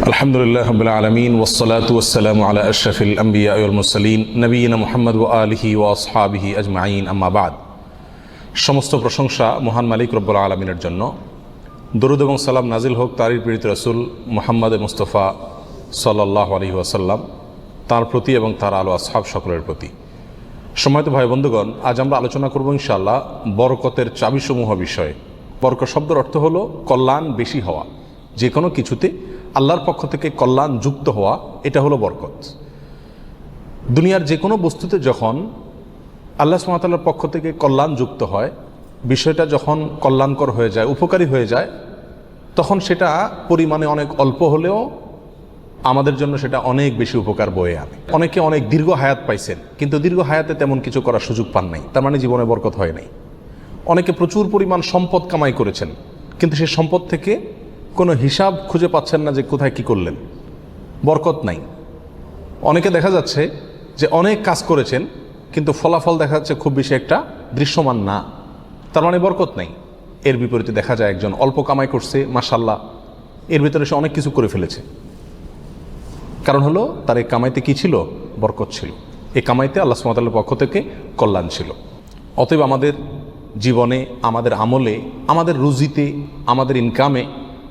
আলহামদুলিল্লাহ রাব্বিল আলামিন ওয়াসসালাতু ওয়াসসালামু আলা আশরাফিল আমবিয়া ওয়াল মুরসালিন নবিয়িনা মুহাম্মদ ওয়া আলিহি ওয়া আসহাবিহি আজমাইন আম্মা বাদ। সমস্ত প্রশংসা মহান মালিক রব্বুল আলামিনের জন্য। দরুদ এবং সালাম নাজিল হোক তারই প্রেরিত রাসূল মুহাম্মদ মুস্তাফা সাল্লাল্লাহু আলাইহি ওয়াসাল্লাম, তার প্রতি এবং তার আলো আসহাব সকলের প্রতি। সম্মানিত ভাই বন্ধুগণ, আজ আমরা আলোচনা করব ইনশাআল্লাহ বরকতের চাবিসমূহ বিষয়ে। বরকত শব্দের অর্থ হলো কল্যাণ বেশি হওয়া, যে কোনো কিছুতে আল্লাহর পক্ষ থেকে কল্যাণ যুক্ত হওয়া, এটা হলো বরকত। দুনিয়ার যে কোনো বস্তুতে যখন আল্লাহ সুবহানাহু ওয়া তাআলার পক্ষ থেকে কল্যাণ যুক্ত হয়, বিষয়টা যখন কল্যাণকর হয়ে যায়, উপকারী হয়ে যায়, তখন সেটা পরিমাণে অনেক অল্প হলেও আমাদের জন্য সেটা অনেক বেশি উপকার বয়ে আনে। অনেকে অনেক দীর্ঘ হায়াত পাইছেন, কিন্তু দীর্ঘ হায়াতে তেমন কিছু করার সুযোগ পান নাই, তার মানে জীবনে বরকত হয় নাই। অনেকে প্রচুর পরিমাণ সম্পদ কামাই করেছেন, কিন্তু সেই সম্পদ থেকে কোনো হিসাব খুঁজে পাচ্ছেন না যে কোথায় কি করলেন, বরকত নাই। অনেকে দেখা যাচ্ছে যে অনেক কাজ করেছেন, কিন্তু ফলাফল দেখা যাচ্ছে খুব বেশি একটা দৃশ্যমান না, তার মানে বরকত নাই। এর বিপরীতে দেখা যায় একজন অল্প কামাই করছে, মাশাআল্লাহ, এর ভিতরে সে অনেক কিছু করে ফেলেছে। কারণ হলো তার এই কামাইতে কি ছিল? বরকত ছিল। এই কামাইতে আল্লাহ সুবহানাহু ওয়া তাআলার পক্ষ থেকে কল্যাণ ছিল। অতএব আমাদের জীবনে, আমাদের আমলে, আমাদের রুজিতে, আমাদের ইনকামে,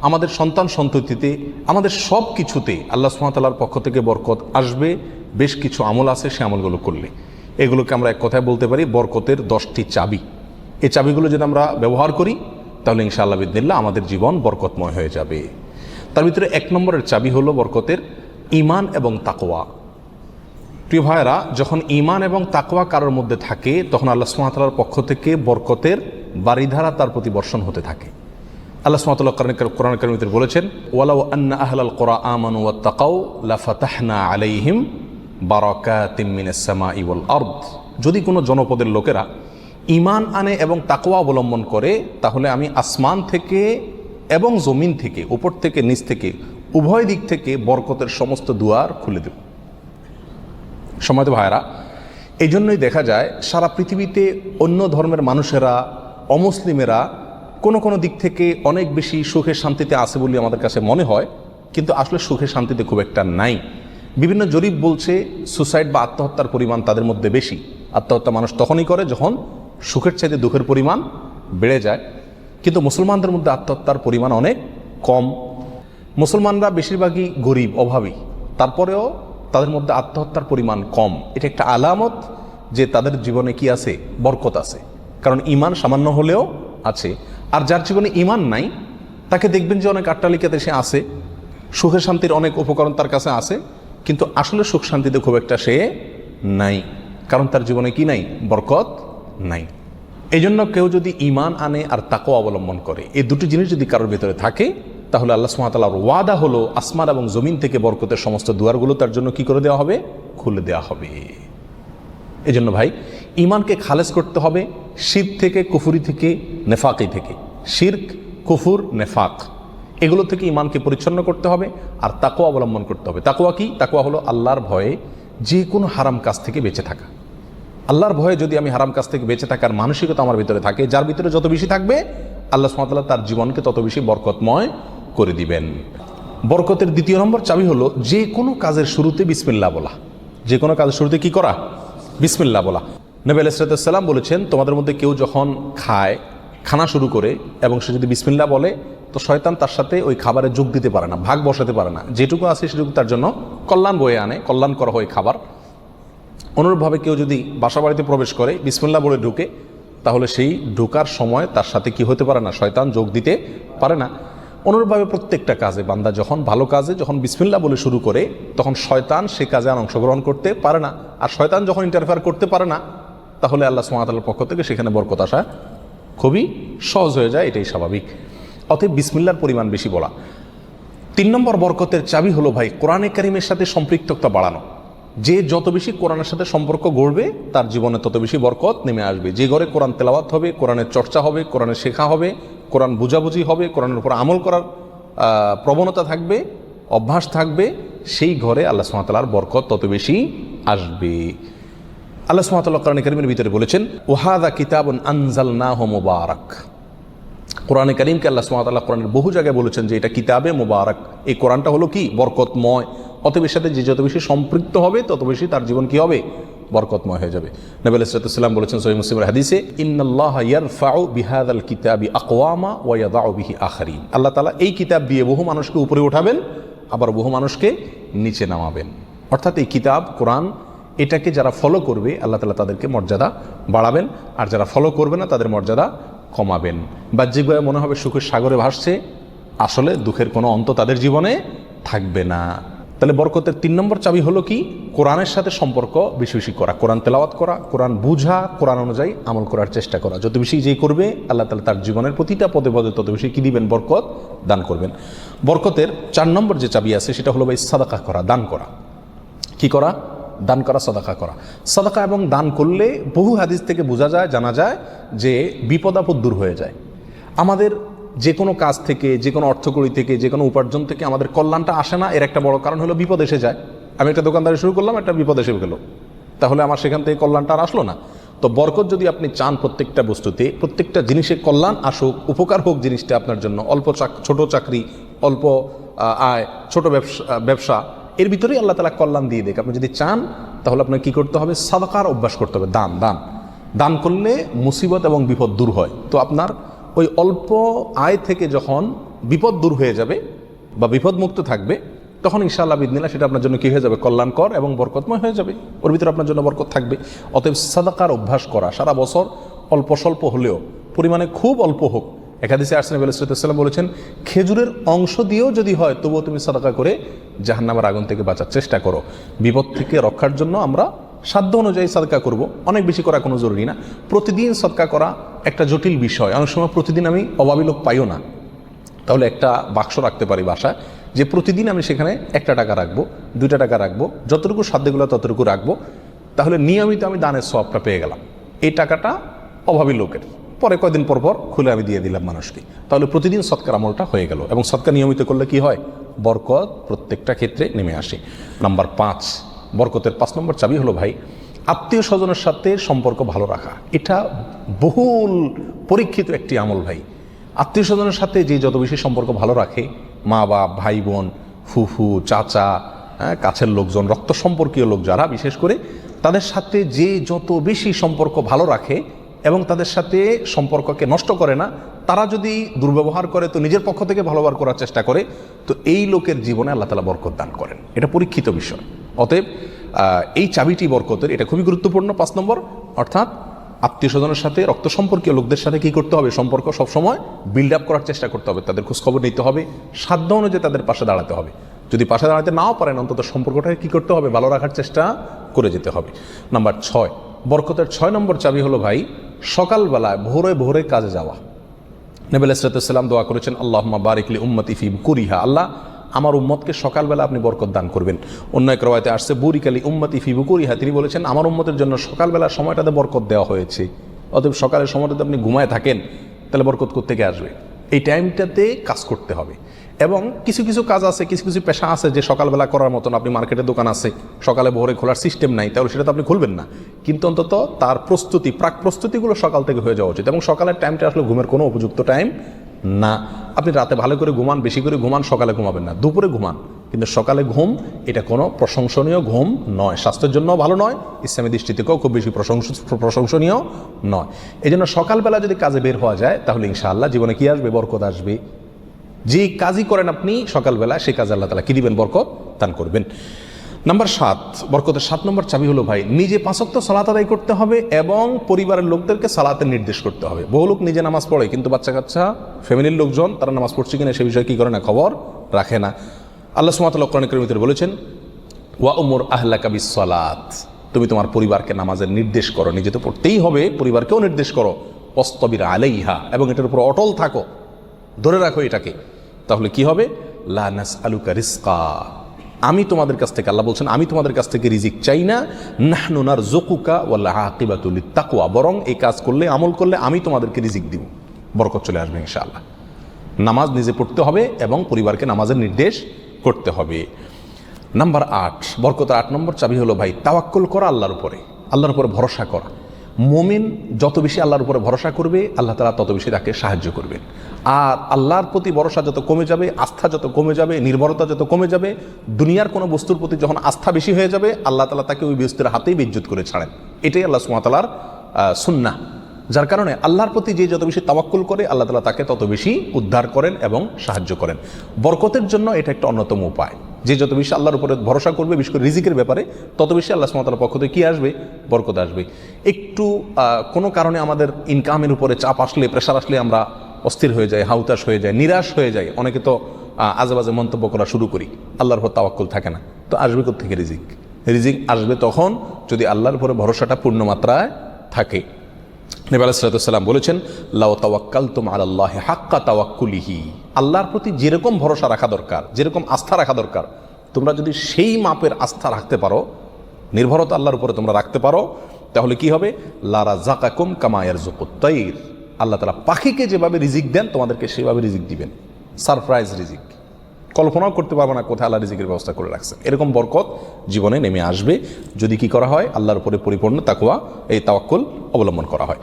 আমাদের সন্তান সন্ততিতে, আমাদের সব কিছুতে আল্লাহ সুবহানাহু ওয়া তাআলার পক্ষ থেকে বরকত আসবে। বেশ কিছু আমল আছে, সে আমলগুলো করলে এগুলোকে আমরা এক কথায় বলতে পারি বরকতের 10টি চাবি। এই চাবিগুলো যদি আমরা ব্যবহার করি, তাহলে ইনশাআল্লাহ বিদিনিল্লাহ আমাদের জীবন বরকতময় হয়ে যাবে। তার ভিতরে 1 নম্বরের চাবি হলো বরকতের ঈমান এবং তাকওয়া। প্রিয় ভাইয়েরা, যখন ঈমান এবং তাকওয়া কারোর মধ্যে থাকে, তখন আল্লাহ সুবহানাহু ওয়া তাআলার পক্ষ থেকে বরকতের বারিধারা তার প্রতি বর্ষণ হতে থাকে। আল্লাহ সুবহানাহু ওয়া তাআলা কোরআন কারীমে বলেছেন, ওয়ালাউ আন্না আহলাল কুরা আমানু ওয়াত্তাকাউ লাফাতাহনা আলাইহিম বারাকাতিম মিনাস সামাই ওয়াল আরদ। যদি কোনো জনপদের লোকেরা ঈমান আনে এবং তাকওয়া অবলম্বন করে, তাহলে আমি আসমান থেকে এবং জমিন থেকে, উপর থেকে নিচ থেকে, উভয় দিক থেকে বরকতের সমস্ত দুয়ার খুলে দেব। সম্মানিত ভাইরা, এই জন্যই দেখা যায় সারা পৃথিবীতে অন্য ধর্মের মানুষেরা, অমুসলিমেরা কোনো কোনো দিক থেকে অনেক বেশি সুখে শান্তিতে আছে বলে আমাদের কাছে মনে হয়, কিন্তু আসলে সুখে শান্তিতে খুব একটা নাই। বিভিন্ন জরিপ বলছে সুসাইড বা আত্মহত্যার পরিমাণ তাদের মধ্যে বেশি। আত্মহত্যা মানুষ তখনই করে যখন সুখের চাইতে দুঃখের পরিমাণ বেড়ে যায়, কিন্তু মুসলমানদের মধ্যে আত্মহত্যার পরিমাণ অনেক কম। মুসলমানরা বেশিরভাগই গরিব, অভাবী, তারপরেও তাদের মধ্যে আত্মহত্যার পরিমাণ কম। এটা একটা আলামত যে তাদের জীবনে কি আছে? বরকত আছে। কারণ ঈমান সামান্য হলেও আছে। আর যার জীবনে ঈমান নাই, তাকে দেখবেন যে অনেক আট্টালিকাতে সে আছে, সুখে শান্তির অনেক উপকরণ তার কাছে আছে, কিন্তু আসলে সুখ শান্তিতে খুব একটা সে নাই, কারণ তার জীবনে কি নাই? বরকত নাই। এই জন্য কেউ যদি ঈমান আনে আর তাকওয়া অবলম্বন করে, এই দুটি জিনিস যদি কারোর ভিতরে থাকে, তাহলে আল্লাহ সুবহানাহু ওয়া তাআলার ওয়াদা হলো আসমান এবং জমিন থেকে বরকতের সমস্ত দুয়ারগুলো তার জন্য কি করে দেওয়া হবে? খুলে দেওয়া হবে। এই জন্য ভাই, ঈমানকে খালেস করতে হবে শিরক থেকে, কুফরি থেকে, নেফাকি থেকে। শিরক, কুফর, নেফাক, এগুলো থেকে ঈমানকে পরিচ্ছন্ন করতে হবে আর তাকওয়া অবলম্বন করতে হবে। তাকওয়া কি? তাকওয়া হলো আল্লাহর ভয়ে যে কোনো হারাম কাজ থেকে বেঁচে থাকা। আল্লাহর ভয়ে যদি আমি হারাম কাজ থেকে বেঁচে থাকার মানসিকতা আমার ভিতরে থাকে, যার ভিতরে যত বেশি থাকবে, আল্লাহ সুবহানাহু ওয়া তাআলা তার জীবনকে তত বেশি বরকতময় করে দিবেন। বরকতের 2 নম্বর চাবি হলো যে কোনো কাজের শুরুতে বিসমিল্লাহ বলা। যে কোনো কাজের শুরুতে কি করা? বিসমিল্লাহ বলা। নবী আলাইহিস সালাম বলেছেন, তোমাদের মধ্যে কেউ যখন খানা শুরু করে এবং সে যদি বিসমিল্লাহ বলে, তো শয়তান তার সাথে ওই খাবারে যোগ দিতে পারে না, ভাগ বসাতে পারে না। যেটুকু আছে সেটুকু তার জন্য কল্যাণ বয়ে আনে, কল্যাণ করা হয় খাবার। অনুরূপভাবে কেউ যদি বাসা বাড়িতে প্রবেশ করে, বিসমিল্লাহ বলে ঢুকে, তাহলে সেই ঢোকার সময় তার সাথে কি হতে পারে না? শয়তান যোগ দিতে পারে না। অনুরূপভাবে প্রত্যেকটা কাজে বান্দা যখন ভালো কাজে যখন বিসমিল্লাহ বলে শুরু করে, তখন শয়তান সে কাজে আর অংশগ্রহণ করতে পারে না। আর শয়তান যখন ইন্টারফেয়ার করতে পারে না, তাহলে আল্লাহ সুবহানাহু ওয়া তাআলার পক্ষ থেকে সেখানে বরকত আসা খুবই সহজ হয়ে যায়, এটাই স্বাভাবিক। অতএব বিসমিল্লাহর পরিমাণ বেশি বলা। 3 নম্বর বরকতের চাবি হলো ভাই কোরআনে কারিমের সাথে সম্পৃক্ততা বাড়ানো। যে যত বেশি কোরআনের সাথে সম্পর্ক গড়বে, তার জীবনে তত বেশি বরকত নেমে আসবে। যে ঘরে কোরআন তেলাওয়াত হবে, কোরআনের চর্চা হবে, কোরআনের শেখা হবে, কোরআন বুঝাবুঝি হবে, কোরআনের উপর আমল করার প্রবণতা থাকবে, অভ্যাস থাকবে, সেই ঘরে আল্লাহ সুবহানাহু ওয়া তাআলার বরকত তত বেশি আসবে। আল্লাহ সুবহানাহু ওয়া তাআলা কোরআনে কারিমের ভিতরে বলেছেন, ওয়াহাদা কিতাবুন আনজালনাহু মুবারাক। কোরআনে কারীমকে আল্লাহ সুবহানাহু ওয়া তাআলা কোরআনের বহু জায়গায় বলেছেন যে এটা কিতাবে মুবারাক, এই কোরআনটা হলো কি বরকতময়, অতএব এর সাথে যে যত বেশি সম্পৃক্ত হবে তত বেশি তার জীবন কি হবে, বরকতময় হয়ে যাবে। নবী আলাইহিস সালাম বলেছেন সহিহ মুসলিমের হাদিসে, ইন্নাল্লাহা ইয়ারফাউ বিহাযাল কিতাবি আকওয়ামা ওয়া ইয়াদাউ বিহি আখারিন, আল্লাহ তাআলা এই কিতাব দিয়ে বহু মানুষকে উপরে উঠাবেন, আবার বহু মানুষকে নিচে নামাবেন। অর্থাৎ এই কিতাব কোরআন এটাকে যারা ফলো করবে আল্লাহ তাআলা তাদেরকে মর্যাদা বাড়াবেন, আর যারা ফলো করবে না তাদের মর্যাদা কমাবেন। বাহ্যিকভাবে মনে হবে সুখের সাগরে ভাসছে, আসলে দুঃখের কোনো অন্ত তাদের জীবনে থাকবে না। তাহলে বরকতের 3 নম্বর চাবি হলো কি, কোরআনের সাথে সম্পর্ক বেশি বেশি করা, কোরআন তেলাওয়াত করা, কোরআন বুঝা, কোরআন অনুযায়ী আমল করার চেষ্টা করা। যত বেশি যেই করবে আল্লাহ তাআলা তার জীবনের প্রতিটা পদে পদে তত বেশি কি দিবেন, বরকত দান করবেন। বরকতের 4 নম্বর যে চাবি আছে সেটা হলো ভাই সাদাকা করা, দান করা। কি করা? দান করা, সাদাকা করা। সাদাকা এবং দান করলে বহু হাদিস থেকে বোঝা যায়, জানা যায় যে বিপদ আপদ দূর হয়ে যায়। আমাদের যে কোনো কাজ থেকে, যে কোনো অর্থকড়ি থেকে, যে কোনো উপার্জন থেকে আমাদের কল্যাণটা আসে না, এর একটা বড় কারণ হলো বিপদ এসে যায়। আমি একটা দোকানদারি শুরু করলাম, একটা বিপদ এসে গেল, তাহলে আমার সেখান থেকে কল্যাণটা আর আসলো না। তো বরকত যদি আপনি চান প্রত্যেকটা বস্তুতে, প্রত্যেকটা জিনিসে কল্যাণ আসুক, উপকার হোক জিনিসটা আপনার জন্য, অল্প ছোট চাকরি, অল্প আয়, ছোট ব্যবসা, এর ভিতরেই আল্লাহ তাআলা কল্যাণ দিয়ে দেখ। আপনি যদি চান তাহলে আপনার কি করতে হবে, সাদাকার অভ্যাস করতে হবে। দান করলে মুসিবত এবং বিপদ দূর হয়। তো আপনার ওই অল্প আয় থেকে যখন বিপদ দূর হয়ে যাবে বা বিপদ মুক্ত থাকবে, তখন ইনশাআল্লাহ বিদিনিল্লাহ সেটা আপনার জন্য কি হয়ে যাবে, কল্যাণকর এবং বরকতময় হয়ে যাবে, ওর ভিতরে আপনার জন্য বরকত থাকবে। অতএব সাদাকার অভ্যাস করা, সারা বছর অল্প স্বল্প হলেও, পরিমাণে খুব অল্প হোক। এক হাদিসে আসছে নবী আলাইহিস সালাম বলেছেন, খেজুরের অংশ দিয়েও যদি হয় তবুও তুমি সাদাকা করে জাহান্নামের আগুন থেকে বাঁচার চেষ্টা করো। বিপদ থেকে রক্ষার জন্য আমরা সাধ্য অনুযায়ী সাদকা করব, অনেক বেশি করা কোনো জরুরি না। প্রতিদিন সাদকা করা একটা জটিল বিষয়, অনেক সময় প্রতিদিন আমি অভাবী লোক পাইও না, তাহলে একটা বাক্স রাখতে পারি বাসায়, যে প্রতিদিন আমি সেখানে 1 টাকা রাখবো, 2 টাকা রাখবো, যতটুকু সাধ্যগুলো ততটুকু রাখবো, তাহলে নিয়মিত আমি দানের সওয়াবটা পেয়ে গেলাম। এই টাকাটা অভাবী লোকের, পরে কয়দিন পর পর খুলে আমি দিয়ে দিলাম মানুষকে, তাহলে প্রতিদিন সৎকার আমলটা হয়ে গেল। এবং সৎকার নিয়মিত করলে কি হয়, বরকত প্রত্যেকটা ক্ষেত্রে নেমে আসে। নাম্বার 5, বরকতের 5 নম্বর চাবি হলো ভাই, আত্মীয় স্বজনের সাথে সম্পর্ক ভালো রাখা। এটা বহুল পরীক্ষিত একটি আমল ভাই। আত্মীয় স্বজনের সাথে যে যত বেশি সম্পর্ক ভালো রাখে, মা বাপ, ভাই বোন, ফুফু, চাচা, কাছের লোকজন, রক্ত সম্পর্কীয় লোক যারা, বিশেষ করে তাদের সাথে যে যত বেশি সম্পর্ক ভালো রাখে এবং তাদের সাথে সম্পর্ককে নষ্ট করে না, তারা যদি দুর্ব্যবহার করে তো নিজের পক্ষ থেকে ভালো ব্যবহার করার চেষ্টা করে, তো এই লোকের জীবনে আল্লাহ তাআলা বরকত দান করেন। এটা পরীক্ষিত বিষয়। অতএব এই চাবিটি বরকতের, এটা খুবই গুরুত্বপূর্ণ। 5 নম্বর, অর্থাৎ আত্মীয় স্বজনের সাথে, রক্ত সম্পর্কীয় লোকদের সাথে কি করতে হবে, সম্পর্ক সবসময় বিল্ড আপ করার চেষ্টা করতে হবে, তাদের খোঁজখবর নিতে হবে, সাধ্য অনুযায়ী তাদের পাশে দাঁড়াতে হবে। যদি পাশে দাঁড়াতে নাও পারেন, অন্তত সম্পর্কটাকে কি করতে হবে, ভালো রাখার চেষ্টা করে যেতে হবে। নাম্বার 6, বরকতের 6 নম্বর চাবি হলো ভাই, সকালবেলায় ভোরে ভোরে কাজে যাওয়া। নবী আলাইহিস সালাম দোয়া করেছেন, আল্লাহুম্মা বারিক লি উম্মতি ফি বুকুরিহা, আল্লাহ আমার উম্মতকে সকালবেলা আপনি বরকত দান করবেন। অন্য এক রওয়ায়াতে আসছে বুরিকা লি উম্মতি ফি বুকুরিহা, তিনি বলেছেন আমার উম্মতের জন্য সকালবেলার সময়টাতে বরকত দেওয়া হয়েছে। অতএব সকালের সময়টাতে আপনি ঘুমায় থাকেন, তাহলে বরকত কোত্থেকে আসবে? এই টাইমটাতে কাজ করতে হবে। এবং কিছু কিছু কাজ আছে, কিছু কিছু পেশা আছে যে সকালবেলা করার মতন, আপনি মার্কেটে দোকান আছে, সকালে ভোরে খোলার সিস্টেম নাই, তাহলে সেটা তো আপনি খুলবেন না, কিন্তু অন্তত তার প্রস্তুতি, প্রাক প্রস্তুতিগুলো সকাল থেকে হয়ে যাওয়া উচিত। এবং সকালের টাইমটা আসলে ঘুমের কোনো উপযুক্ত টাইম না। আপনি রাতে ভালো করে ঘুমান, বেশি করে ঘুমান, সকালে ঘুমাবেন না, দুপুরে ঘুমান, কিন্তু সকালে ঘুম এটা কোনো প্রশংসনীয় ঘুম নয়, স্বাস্থ্যের জন্য ভালো নয়, ইসলামী দৃষ্টি থেকেও খুব বেশি প্রশংসনীয় নয়। এই জন্য সকালবেলা যদি কাজে বের হওয়া যায় তাহলে ইনশাআল্লাহ জীবনে কি আসবে, বরকত আসবে। যে কাজই করেন আপনি সকালবেলা, সেই কাজে আল্লাহ তাআলা কি দিবেন, বরকত দান করবেন। নাম্বার 7, বরকতের 7 নম্বর চাবি হলো ভাই, নিজে 5 ওয়াক্ত সালাত আদায় করতে হবে এবং পরিবারের লোকদেরকে সালাতের নির্দেশ করতে হবে। বহু লোক নিজে নামাজ পড়ে, কিন্তু বাচ্চা কাচ্চা, ফ্যামিলির লোকজন তারা নামাজ পড়ছে কিনা সে বিষয়ে কি করে না, খবর রাখে না। আল্লাহ সুবহানাহু ওয়া তাআলা কোরআন কারীমের ভিতরে বলেছেন, ওয়া উমুর আহলাকা বিস-সালাত, তুমি তোমার পরিবারকে নামাজের নির্দেশ করো, নিজে তো পড়তেই হবে, পরিবারকেও নির্দেশ করো, ওয়াসতাবির আলাইহা, এবং এটার উপর অটল থাকো, ধরে রাখো এটাকে। তাহলে কি হবে, লা নাসআলুকা রিজকা, আমি তোমাদের কাছ থেকে, আল্লাহ বলছেন আমি তোমাদের কাছ থেকে রিজিক চাই না, নাহনু নারযুকুকা ওয়াল আকিবাতু লিত-তাকওয়া, বরং এই কাজ করলে, আমল করলে আমি তোমাদেরকে রিজিক দিব, বরকত চলে আসবে ইনশাআল্লাহ। নামাজ নিজে পড়তে হবে এবং পরিবারকে নামাজের নির্দেশ করতে হবে। নাম্বার 8, বরকতের 8 নম্বর চাবি হলো ভাই, তাওয়াক্কুল করা আল্লাহর উপরে, আল্লাহর উপরে ভরসা করা। মুমিন যত বেশি আল্লাহর উপরে ভরসা করবে আল্লাহ তাআলা তত বেশি তাকে সাহায্য করবেন। আর আল্লাহর প্রতি ভরসা যত কমে যাবে, আস্থা যত কমে যাবে, নির্ভরতা যত কমে যাবে, দুনিয়ার কোনো বস্তুর প্রতি যখন আস্থা বেশি হয়ে যাবে আল্লাহ তাআলা তাকে ওই বস্তুর হাতেই বিদ্যুৎ করে ছাড়েন। এটাই আল্লাহ সুবহানাহু ওয়া তাআলার সুন্নাহ। যার কারণে আল্লাহর প্রতি যে যত বেশি তাওয়াক্কুল করে আল্লাহ তাআলা তাকে তত বেশি উদ্ধার করেন এবং সাহায্য করেন। বরকতের জন্য এটা একটা অন্যতম উপায়। যে যত বেশি আল্লাহর উপরে ভরসা করবে, বিশেষ করে রিজিকের ব্যাপারে, তত বেশি আল্লাহ সুবহানাহু ওয়া তাআলার পক্ষ থেকে কী আসবে? বরকত আসবে। একটু কোনো কারণে আমাদের ইনকামের উপরে চাপ আসলে, প্রেশার আসলে আমরা অস্থির হয়ে যাই, হাউতাশ হয়ে যায়, নিরাশ হয়ে যায়। অনেকে তো আজেবাজে মন্তব্য করা শুরু করি, আল্লাহর উপর তাওয়াক্কুল থাকে না। তো আসবে কোত্থেকে রিজিক? রিজিক আসবে তখন যদি আল্লাহর উপরে ভরসাটা পূর্ণমাত্রায় থাকে। নবী আলাইহিস সালাতু ওয়াস সালাম বলেছেন, লাউ তাওয়াক্কালতুম আলাল্লাহি হাক্কা তাওয়াক্কুলিহি, আল্লাহর প্রতি যেরকম ভরসা রাখা দরকার, যেরকম আস্থা রাখা দরকার, তোমরা যদি সেই মাপের আস্থা রাখতে পারো, নির্ভরতা আল্লাহর উপরে তোমরা রাখতে পারো, তাহলে কি হবে? লা রাযাকাকুম কামা ইয়ারযুকুত তাইর, আল্লাহ তাআলা পাখিকে যেভাবে রিজিক দেন তোমাদেরকে সেভাবে রিজিক দিবেন। সারপ্রাইজ রিজিক, কল্পনাও করতে পারবো না কোথায় আল্লাহ রিজিকের ব্যবস্থা করে রাখছেন। এরকম বরকত জীবনে নেমে আসবে যদি কি করা হয়? আল্লাহর উপরে পরিপূর্ণ তাকওয়া, এই তাওয়াক্কুল অবলম্বন করা হয়।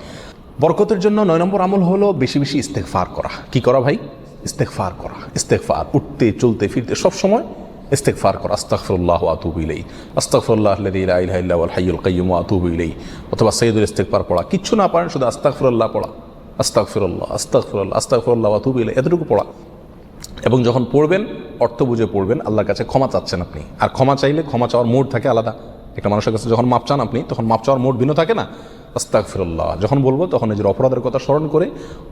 বরকতের জন্য 9 নম্বর আমল হলো বেশি বেশি ইস্তেগফার করা। কি করা ভাই? ইস্তেগফার করা। ইস্তেগফার, উঠতে চলতে ফিরতে সব সময় ইস্তেগফার করা। আস্তাগফিরুল্লাহ ওয়া আতুবু ইলাইহি, আস্তাগফিরুল্লাহাল্লাযী লা ইলাহা ইল্লা হুয়াল হাইয়ুল কাইয়্যুম ওয়া আতুবু ইলাইহি। অথবা সাইয়্যিদুল ইস্তেগফার পড়া। কিচ্ছু না পারেন শুধু আস্তাগফিরুল্লাহ পড়া, আস্তাগফিরুল্লাহ আস্তাগফিরুল্লাহ আস্তাগফিরুল্লাহ ওয়া আতুবু ইলাইহি, এতটুকু পড়া। এবং যখন পড়বেন অর্থ বুঝে পড়বেন। আল্লাহর কাছে ক্ষমা চাচ্ছেন আপনি, আর ক্ষমা চাইলে ক্ষমা চাওয়ার মোড থাকে আলাদা। একটা মানুষের কাছে যখন মাপ চান আপনি, তখন মাপ চাওয়ার মোড ভিন্ন থাকে না? আস্তাগফিরুল্লাহ যখন বলবো তখন নিজের অপরাধের কথা স্মরণ করে,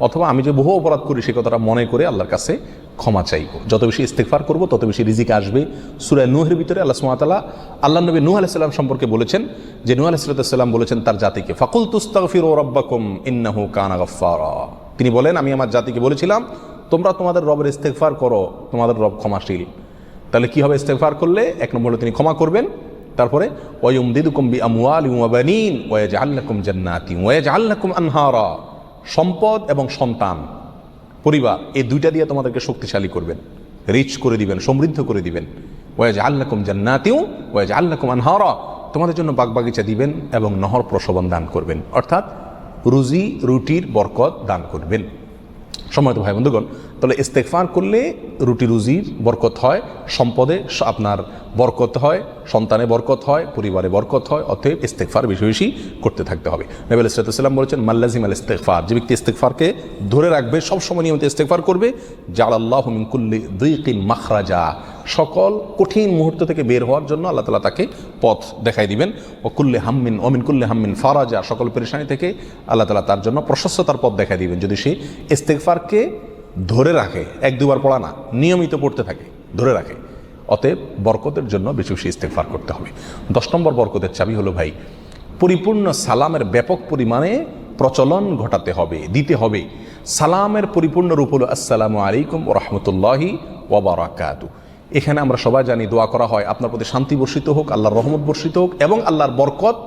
অথবা আমি যে বহু অপরাধ করি সেই কথাটা মনে করে আল্লাহর কাছে ক্ষমা চাইব। যত বেশি ইস্তেগফার করব তত বেশি রিজিক আসবে। সূরা নূহের ভিতরে আল্লাহ সুবহানাহু ওয়া তাআলা আল্লাহর নবী নূহ আলাইহিস সালাম সম্পর্কে বলেছেন যে নূহ আলাইহিস সালাম বলেছেন তার জাতিকে, ফাকুলতুস্তাগফিরু রাব্বাকুম ইন্নাহু কানা গাফফারা। তিনি বলেন, আমি আমার জাতিকে বলেছিলাম তোমরা তোমাদের রবের ইস্তেগফার করো, তোমাদের রব ক্ষমাশীল। তাহলে কি হবে? ইস্তেগফার করলে 1 নম্বর হলো তিনি ক্ষমা করবেন। তারপরে ওয়ায়ুমদিদুকুম বিআমওয়ালিন ওয়া বানিন ওয়া ইয়াজআল লাকুম জান্নাতিন ওয়া ইয়াজআল লাকুম আনহারা। সম্পদ এবং সন্তান, পরিবার, এই দুইটা দিয়ে তোমাদেরকে শক্তিশালী করবেন, রিচ করে দিবেন, সমৃদ্ধ করে দিবেন। ওয়া ইয়াজআল লাকুম জান্নাতিন ওয়া ইয়াজআল লাকুম আনহারা, তোমাদের জন্য বাগবাগিচা দিবেন এবং নহর প্রশোভন দান করবেন, অর্থাৎ রুজি রুটির বরকত দান করবেন। সম্মানিত ভাই বন্ধুগণ, তাহলে ইস্তেগফার করলে রুটি রুজির বরকত হয়, সম্পদে আপনার বরকত হয়, সন্তানে বরকত হয়, পরিবারে বরকত হয়। অতএব ইস্তেগফার বেশি বেশি করতে থাকতে হবে। নবী আলাইহিস সালাম বলেছেন, মাল্লাজিম আল ইস্তেগফার, যে ব্যক্তি ইস্তেগফারকে ধরে রাখবে, সবসময় নিয়মিত ইস্তেগফার করবে, জাআলাল্লাহু মিন কুল্লি যিকিন মাখরাজা, সকল কঠিন মুহূর্ত থেকে বের হওয়ার জন্য আল্লাহ তাআলা তাকে পথ দেখাই দিবেন। ও কুল্লি হাম্মিন ও মিন কুল্লি হাম্মিন ফারাজা, সকল পেরেশানি থেকে আল্লাহ তাআলা তার জন্য প্রশস্ততার পথ দেখাই দিবেন, যদি সে ইস্তেগফারকে ধরে রাখে। 1-2 বার পড়া না, নিয়মিত পড়তে থাকে, ধরে রাখে। অতএব বরকতের জন্য বেশি বেশি ইস্তেগফার করতে হবে। 10 নম্বর বরকতের চাবি হলো ভাই, পরিপূর্ণ সালামের ব্যাপক পরিমাণে প্রচলন ঘটাতে হবে, দিতে হবে। সালামের পরিপূর্ণ রূপ হলো আসসালামু আলাইকুম ওয়া রাহমাতুল্লাহি ওয়া বারাকাতুহু। এখানে আমরা সবাই জানি দোয়া করা হয়, আপনার প্রতি শান্তি বর্ষিত হোক, আল্লাহর রহমত বর্ষিত হোক এবং আল্লাহর বরকত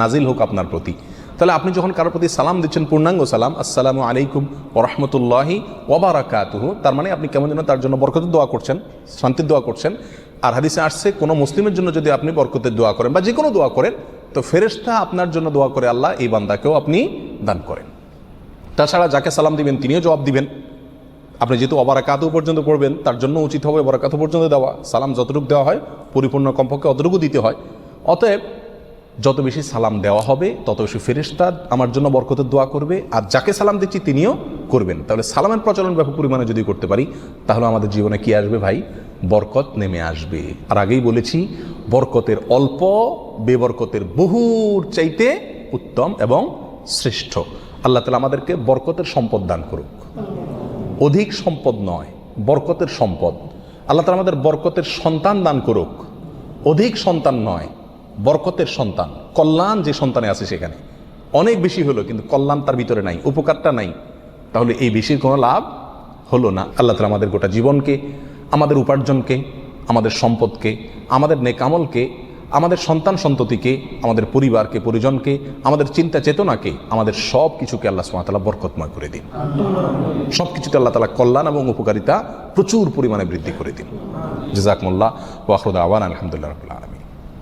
নাজিল হোক আপনার প্রতি। তাহলে আপনি যখন কারোর প্রতি সালাম দিচ্ছেন, পূর্ণাঙ্গ সালাম, আসসালামু আলাইকুম ওয়া রাহমাতুল্লাহি ওয়া বারাকাতুহু, তার মানে আপনি কেমন যেন তার জন্য বরকতের দোয়া করছেন, শান্তির দোয়া করছেন। আর হাদিসে আসছে, কোনো মুসলিমের জন্য যদি আপনি বরকতের দোয়া করেন বা যে কোনো দোয়া করেন, তো ফেরেশতা আপনার জন্য দোয়া করে আল্লাহ এই বান্দাকেও আপনি দান করেন। তাছাড়া যাকে সালাম দিবেন তিনিও জবাব দিবেন। আপনি যেহেতু অবারাকাতু পর্যন্ত পড়বেন, তার জন্য উচিত হবে বরাকাতু পর্যন্ত দেওয়া। সালাম যতটুকু দেওয়া হয় পরিপূর্ণ কমপক্ষে অতটুকু দিতে হয়। অতএব যত বেশি সালাম দেওয়া হবে তত বেশি ফেরেশতা আমার জন্য বরকতের দোয়া করবে, আর যাকে সালাম দিচ্ছি তিনিও করবেন। তাহলে সালামের প্রচলন ব্যাপক পরিমাণে যদি করতে পারি, তাহলে আমাদের জীবনে কি আসবে ভাই? বরকত নেমে আসবে। আর আগেই বলেছি, বরকতের অল্প বেবরকতের বহুর চাইতে উত্তম এবং শ্রেষ্ঠ। আল্লাহ তাআলা আমাদেরকে বরকতের সম্পদ দান করুক। অধিক সম্পদ নয়, বরকতের সম্পদ। আল্লাহ তাআলা আমাদের বরকতের সন্তান দান করুক। অধিক সন্তান নয়, বরকতের সন্তান। কল্যাণ যে সন্তানে আছে সেখানে অনেক বেশি হলো, কিন্তু কল্যাণ তার ভিতরে নাই, উপকারটা নাই, তাহলে এই বেশির কোনো লাভ হলো না। আল্লাহ তাআলা আমাদের গোটা জীবনকে, আমাদের উপার্জনকে, আমাদের সম্পদকে, আমাদের নেক আমলকে, আমাদের সন্তান সন্ততিকে, আমাদের পরিবারকে, পরিজনকে, আমাদের চিন্তা চেতনাকে, আমাদের সব কিছুকে আল্লাহ সুবহানাহু ওয়া তাআলা বরকতময় করে দিন। সব কিছুতে আল্লাহ তাআলা কল্যাণ এবং উপকারিতা প্রচুর পরিমাণে বৃদ্ধি করে দিন। জাযাকুমুল্লাহ ওয়া আখিরু দাওয়ানা আলহামদুলিল্লাহি রাব্বিল আলামিন।